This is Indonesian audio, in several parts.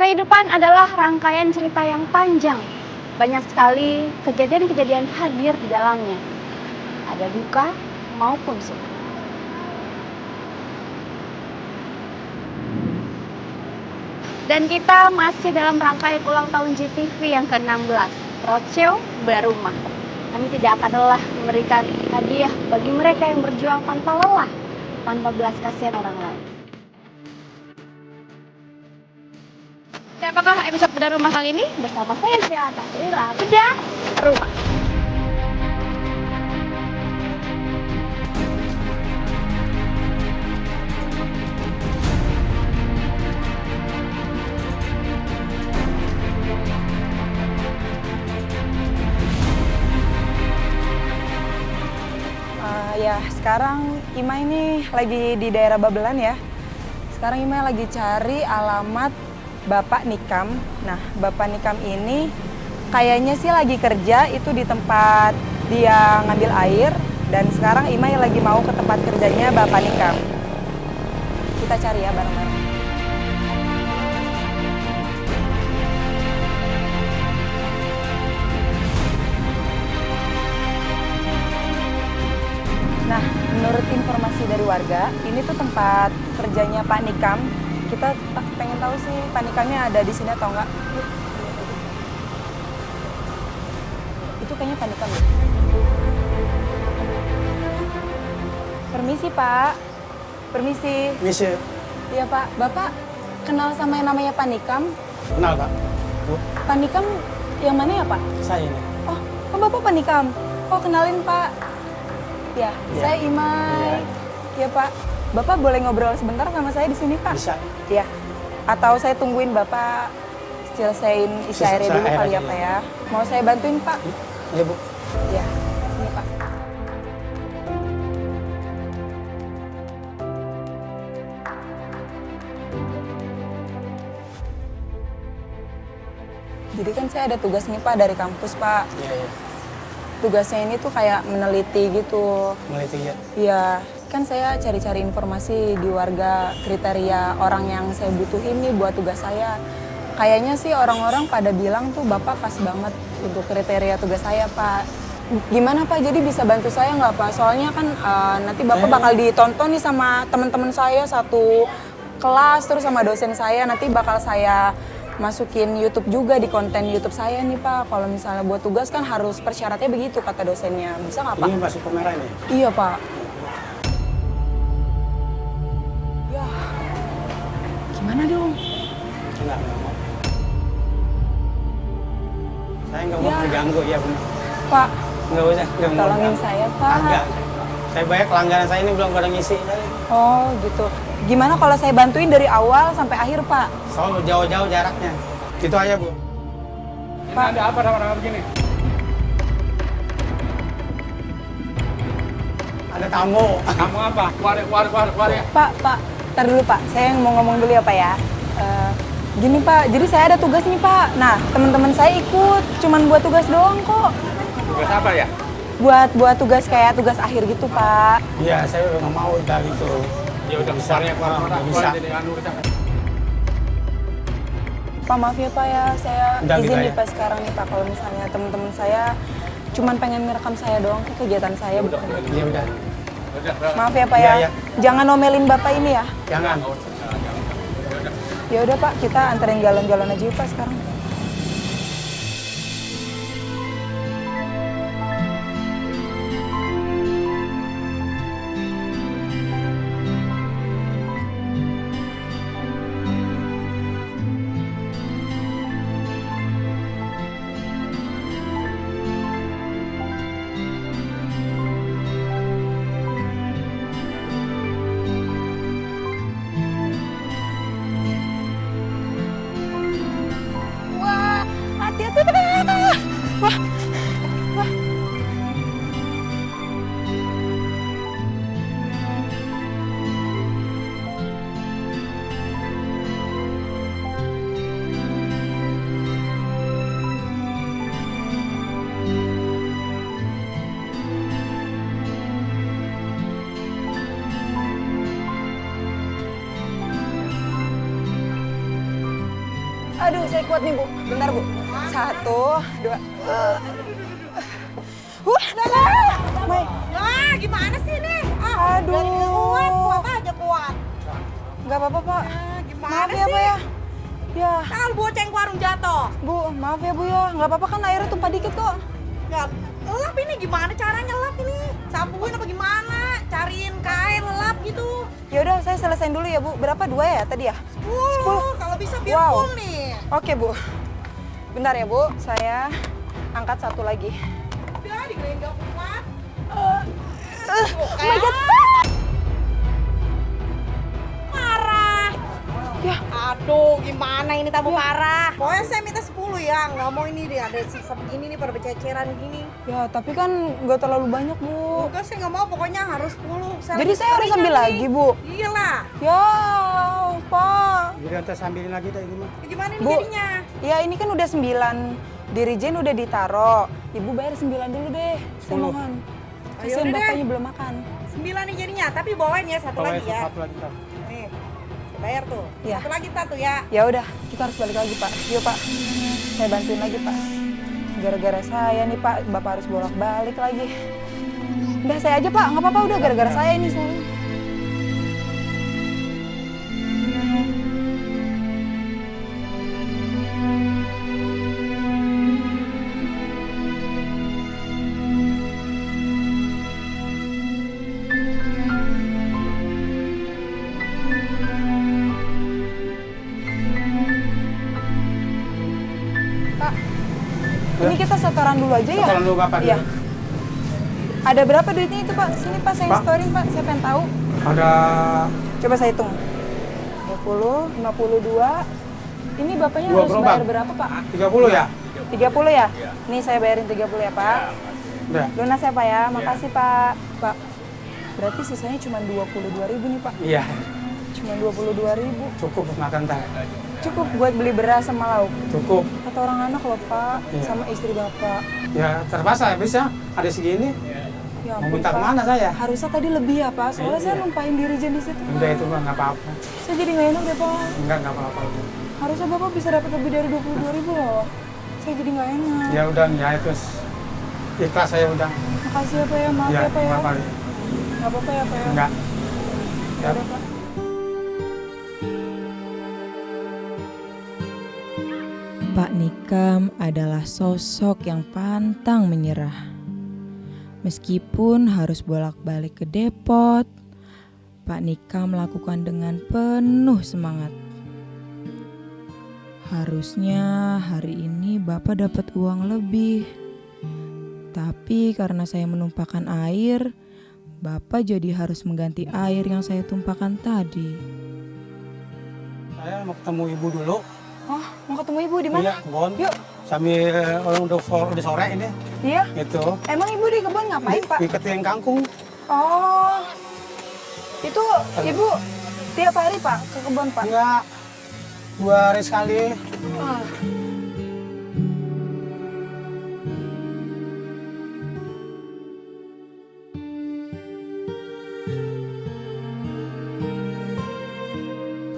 Kehidupan adalah rangkaian cerita yang panjang. Banyak sekali kejadian-kejadian hadir di dalamnya. Ada duka maupun suka. Dan kita masih dalam rangkaian ulang tahun GTV yang ke-16, Roadshow Barumah. Kami tidak akan lelah memberikan hadiah bagi mereka yang berjuang tanpa lelah, tanpa belas kasihan orang lain. Dan apakah episode Bedah Rumah kali ini bersama saya Triana Bedah Rumah. Ya, sekarang Ima ini lagi di daerah Babelan ya. Sekarang Ima lagi cari alamat Bapak Nikam. Nah, Bapak Nikam ini kayaknya sih lagi kerja itu di tempat dia ngambil air. Dan sekarang Ima lagi mau ke tempat kerjanya Bapak Nikam. Kita cari ya bareng-bareng. Nah, menurut informasi dari warga, ini tuh tempat kerjanya Pak Nikam. Kita pengen tahu sih Pak Nikamnya ada di sini atau enggak. Itu kayaknya Pak Nikam ya. Permisi Pak. Permisi. Permisi. Iya Pak, Bapak kenal sama yang namanya Pak Nikam? Kenal Pak. Bu, Pak Nikam yang mana ya Pak? saya ini. Oh Bapak Pak Nikam. Oh kenalin Pak. Ya, Iya. saya Imai. Iya Pak. Bapak boleh ngobrol sebentar sama saya di sini Pak? Bisa. Iya. Atau saya tungguin Bapak selesaiin isi airnya dulu kali ya Pak ya. Mau saya bantuin Pak? Iya Bu. Iya. Sini Pak. Jadi kan saya ada tugas nih Pak dari kampus Pak. Iya, iya. Tugasnya ini tuh kayak meneliti gitu. Meliti ya. Iya, kan saya cari-cari informasi di warga kriteria orang yang saya butuhin nih buat tugas saya. Kayaknya sih orang-orang pada bilang tuh Bapak pas banget untuk kriteria tugas saya, Pak. Gimana Pak, jadi bisa bantu saya nggak Pak? Soalnya kan nanti Bapak bakal ditonton nih sama teman-teman saya satu kelas, terus sama dosen saya. Nanti bakal saya masukin YouTube juga di konten YouTube saya nih Pak. Kalau misalnya buat tugas kan harus persyaratnya begitu kata dosennya. Bisa nggak Pak? Ini masuk kamera ini. Iya Pak. Ya, gimana dong? Enggak mau. Saya nggak mau Ya. diganggu ya Bu. Pak, Nggak usah. Nggak mau tolongin diganggu. saya Pak. Agak. Saya banyak langganan saya ini belum pada ngisi. Oh gitu. Gimana kalau saya bantuin dari awal sampai akhir Pak? Soalnya jauh-jauh jaraknya. Gitu aja Bu. Pak. Ada apa sama begini? Ada tamu. Kamu apa? Keluar ya. Pak, ntar dulu Pak. Saya mau ngomong dulu ya Pak ya. Gini Pak, jadi saya ada tugas nih Pak. Nah, teman-teman saya ikut, cuman buat tugas doang kok. Tugas apa ya? Buat tugas kayak tugas akhir gitu Pak. Iya, saya udah nggak mau udah gitu. Ya udah Bisa. keluar. Nggak bisa. Jadi anu kita. Pak maaf ya Pak ya, saya Udah, izin Bila, nih ya. Pak sekarang nih Pak. Kalau misalnya teman-teman saya cuman pengen ngerekam saya doang ke kegiatan saya bukan. Iya udah. Maaf ya Pak Iya, ya. iya. Jangan nomelin Bapak ini ya. Jangan. Ya udah Pak, kita anterin jalan-jalan aja yuk Pak sekarang. saya kuat nih, Bu. Bentar, Bu. 1, 2. Mai. Wah, gimana sih nih? Aduh. Kuat aja kuat. Nggak apa-apa, Pak. Gimana Maaf ya, sih? Pak ya. Ya, Tahu boceng warung jatuh. Bu, maaf ya, Bu ya. Nggak apa-apa kan airnya tumpah dikit kok. Nggak, lap ini gimana caranya lap ini? Sapuin apa gimana? Cariin kain lap gitu. Ya udah, saya selesain dulu ya, Bu. Berapa? 2 ya tadi ya? 10. Kalau bisa biar Wow. full nih. Oke, Bu. Bentar ya, Bu. Saya angkat satu lagi. Udah, digerain gak kuat. Oh my God. Parah. Ya. Aduh, gimana ini tamu parah. Pokoknya saya minta 10 ya. Nggak mau ini deh, ada sisa begini nih pada berceceran gini. Ya, tapi kan nggak terlalu banyak, Bu. Enggak, saya nggak mau. Pokoknya harus 10. Jadi saya harus ambil lagi, Bu? Iyalah. Ya, Pak. Jadi nanti sambilin lagi dah ini mah. Gimana ini Bu. jadinya? Ya, ini kan udah 9. Dirijen udah ditaro. Ibu bayar 9 dulu deh. Saya 10. mohon. Ayo Kasihan udah deh. bapaknya belum makan. 9 nih jadinya, tapi bawain ya satu Bawain lagi ya. satu lagi ntar. Nih, saya bayar tuh. Iya. Satu lagi tuh ya. Ya udah, kita harus balik lagi, Pak. Yuk, Pak. Saya bantuin lagi, Pak. Gara-gara saya nih, Pak, Bapak harus bolak-balik lagi. Udah saya aja, Pak. Nggak apa-apa, udah gara-gara saya ini soalnya. Pak, ini kita setoran dulu aja ya? Setoran dulu Bapak dulu. Iya. Ada berapa duitnya itu, Pak? Sini, Pak, saya Pak. setorin, Pak. Saya pengen tahu. Ada Coba saya hitung. 20, 52. Ini bapaknya Dua harus gerobak. bayar berapa, Pak? 30 ya? 30 ya? Nih saya bayarin 30 ya, Pak. Udah. Lunas ya, Pak ya. Makasih, Pak. Pak, berarti sisanya cuma 22.000 nih, Pak. Iya. Cuma 22.000. Cukup makan ntar. Cukup buat beli beras sama lauk. Cukup. Kata orang anak loh, Pak. Iya. Sama istri Bapak. Ya terpaksa bisa. Ada segini. Ya Mau ampun, minta Pak. kemana saya? Harusnya tadi lebih ya, Pak. Soalnya saya Iya. numpahin dirijen di situ. Udah itu mah nggak apa-apa. Saya jadi nggak enak deh, Pak. Nggak apa-apa. Harusnya Bapak bisa dapat lebih dari 22.000 loh. Saya jadi nggak enak. Ya udah ya itu ikhlas saya udah. Makasih ya, Pak ya. Maaf Ya, ya, Pak ya. nggak apa-apa. Nggak apa-apa ya, Pak ya. Enggak. Ya udah, Pak. Pak Nikam adalah sosok yang pantang menyerah. Meskipun harus bolak-balik ke depot, Pak Nikam melakukan dengan penuh semangat. Harusnya hari ini Bapak dapat uang lebih. Tapi karena saya menumpahkan air, Bapak jadi harus mengganti air yang saya tumpahkan tadi. Saya mau ketemu ibu dulu. Oh, mau ketemu ibu di mana? Iya, kebon. Yuk. Sambil orang udah sore ini. Iya. Gitu. Emang ibu di kebun ngapain, Pak? Iketin kangkung. Oh, itu ibu tiap hari, Pak, ke kebun, Pak? Enggak. 2 hari sekali. Ah.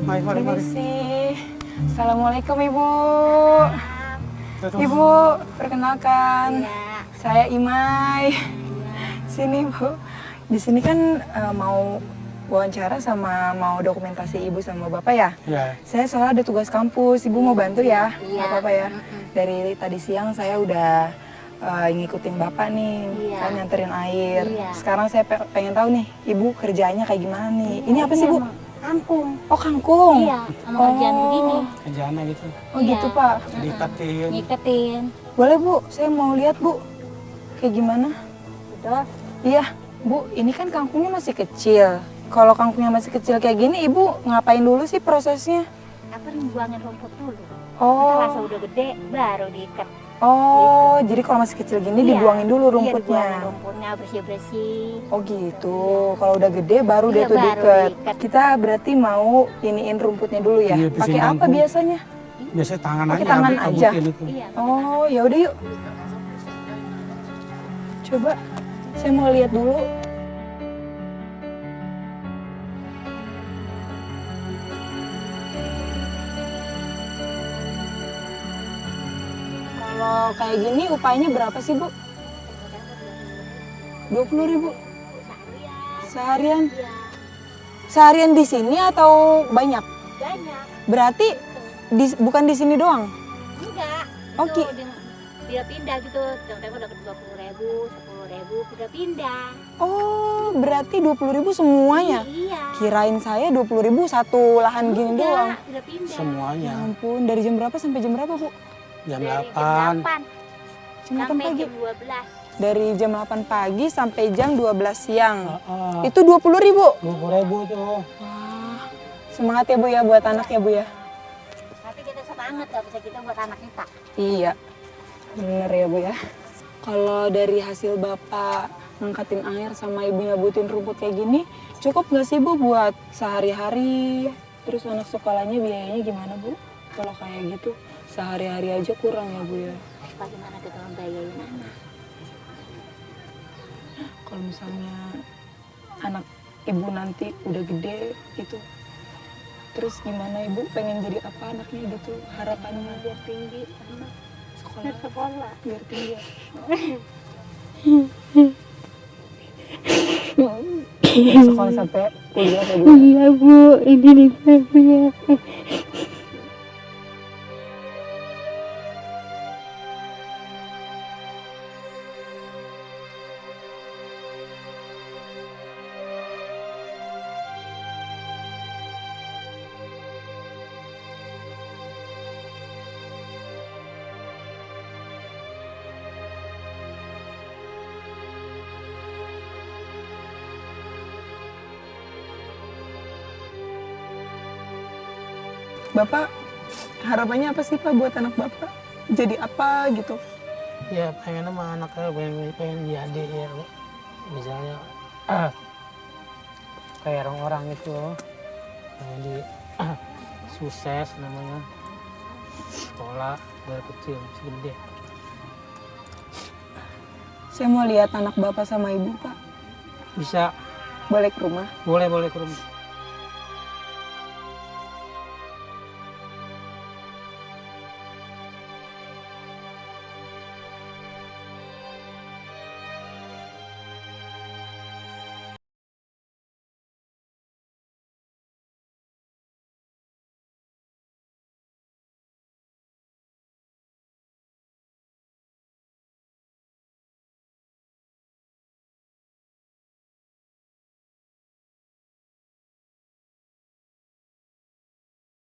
Mari. Permisi. Assalamualaikum, Ibu. Tuh. Ibu, perkenalkan. Saya Imai. Sini, Bu. Di sini kan mau wawancara sama mau dokumentasi Ibu sama Bapak ya? Ya. Saya soalnya ada tugas kampus, Ibu mau bantu ya? Nggak apa-apa ya? Dari tadi siang saya udah ngikutin Bapak nih, kan nyanterin air. Sekarang saya pengen tahu nih, Ibu kerjanya kayak gimana nih? Ini apa sih, Bu? Kangkung. Oh, kangkung? Iya, sama kerjaan begini. Kerjaannya gitu. Oh gitu, Pak. Diiketin. Ngiketin. Boleh, Bu? Saya mau lihat, Bu. Kayak gimana? Betul. Iya, Bu. Ini kan kangkungnya masih kecil. Kalau kangkungnya masih kecil kayak gini, Ibu ngapain dulu sih prosesnya? Apa buangin rumput dulu. Oh, Rasa udah gede, baru diikat. oh, jadi kalau masih kecil gini Iya. dibuangin dulu Iya, rumputnya. dibuangin rumputnya bersih-bersih. Oh gitu. Kalau udah gede baru Iya, dia tuh baru diikat. diikat. Kita berarti mau iniin rumputnya dulu ya. Iya, bersihin Pakai apa kangkung. biasanya? Biasanya tangan Pakai aja. tangan kabutin aja? Itu. Iya. Oh, ya udah yuk. Coba saya mau lihat dulu. Kalau kayak gini upahnya berapa sih, Bu? 20.000 seharian. Seharian di sini atau banyak? Banyak. Berarti bukan di sini doang. Enggak. Oke. Dia pindah gitu. Tiba-tiba dapat 20.000, 10.000, pindah-pindah. Oh, berarti 20.000 semuanya. Iya. Kirain saya 20.000 satu lahan gini doang. Pindah-pindah. Ya Semuanya. ampun, dari jam berapa sampai jam berapa, Bu? Jam Dari 8. Jam 8 sampai pagi. jam 12. Dari jam 8 pagi sampai jam 12 siang. Heeh. Itu 20.000. 20.000 tuh. Wah, semangat ya, Bu ya, buat anak ya, Bu ya. Tapi kita semangat gak bisa kita buat anak kita. Iya, bener ya, Bu ya. Kalau dari hasil Bapak ngangkatin air sama Ibu nyabutin rumput kayak gini, cukup nggak sih, Bu, buat sehari-hari? Terus anak sekolahnya biayanya gimana, Bu? Kalau kayak gitu, sehari-hari aja kurang ya, Bu ya. Bagaimana kita membiayain anak? Kalau misalnya anak Ibu nanti udah gede gitu, terus gimana Ibu pengen jadi apa anaknya gitu, harapannya? Biar tinggi anak Sekolah, sekolah. biar tinggi ya. Sekolah sampai kuliah ya, Bu. Iya Bu, ini nih punya. Bapak harapannya apa sih, Pak, buat anak Bapak? Jadi apa gitu? Ya pengen sama anaknya pengen jadi ya. Misalnya kayak orang-orang itu pengen di sukses namanya. Sekolah dari kecil segede. Saya mau lihat anak Bapak sama Ibu, Pak. Bisa Boleh ke rumah? boleh ke rumah.